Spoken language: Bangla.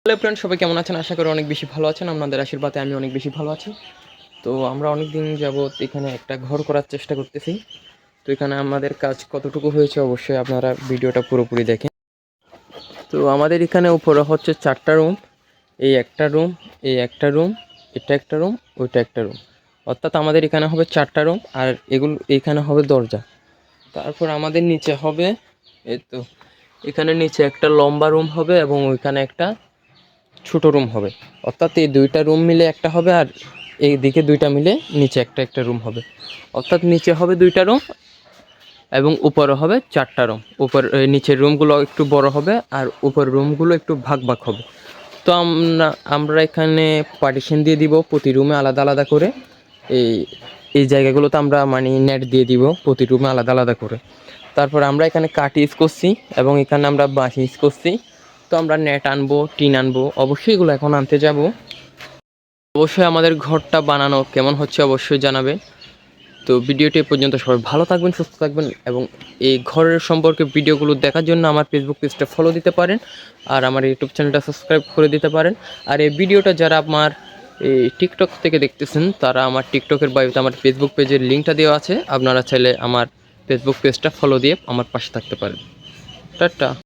হ্যালো ফ্রেন্ড, সবাই কেমন আছেন? আশা করি অনেক বেশি ভালো আছেন। আপনাদের আশীর্বাদে আমি অনেক বেশি ভালো আছি। তো আমরা অনেক দিন যাবৎ এখানে একটা ঘর করার চেষ্টা করতেছি। তো এখানে আমাদের কাজ কতটুকু হয়েছে অবশ্যই আপনারা ভিডিওটা পুরোপুরি দেখেন। তো আমাদের এখানে উপরে হচ্ছে 4টা রুম, এই একটা রুম, এই একটা রুম, এটা একটা রুম, ওইটা একটা রুম। অর্থাৎ আমাদের এখানে হবে 4টা রুম, আর এগুলো এইখানে হবে দরজা। তারপর আমাদের নিচে হবে, এই তো এখানে নিচে একটা লম্বা রুম হবে এবং ওইখানে একটা ছোট রুম হবে। অর্থাৎ এই দুইটা রুম মিলে একটা হবে, আর এই দিকে দুইটা মিলে নিচে একটা একটা রুম হবে। অর্থাৎ নিচে হবে 2টা রুম এবং উপরে হবে 4টা রুম। নিচের রুমগুলো একটু বড় হবে আর উপরের রুমগুলো একটু ভাগ ভাগ হবে। তো আমরা এখানে পার্টিশন দিয়ে দিব প্রতি রুমে আলাদা আলাদা করে। এই এই জায়গাগুলোতে আমরা মানে নেট দিয়ে দিব প্রতি রুমে আলাদা আলাদা করে। তারপর আমরা এখানে কাঠ ইউজ করছি এবং এখানে আমরা বাঁশ ইউজ করছি। তো আমরা নেট আনবো, টিন আনবো, অবশ্যই এগুলো এখন আনতে যাব। অবশ্যই আমাদের ঘরটা বানানো কেমন হচ্ছে অবশ্যই জানাবেন। তো ভিডিওটি এ পর্যন্ত, সবাই ভালো থাকবেন, সুস্থ থাকবেন এবং এই ঘরের সম্পর্কে ভিডিওগুলো দেখার জন্য আমার ফেসবুক পেজটা ফলো দিতে পারেন আর আমার ইউটিউব চ্যানেলটা সাবস্ক্রাইব করে দিতে পারেন। আর এই ভিডিওটা যারা আমার এই টিকটক থেকে দেখতেছেন তারা আমার টিকটকের বায়োতে আমার ফেসবুক পেজের লিঙ্কটা দেওয়া আছে, আপনারা চাইলে আমার ফেসবুক পেজটা ফলো দিয়ে আমার পাশে থাকতে পারেন। টাটা।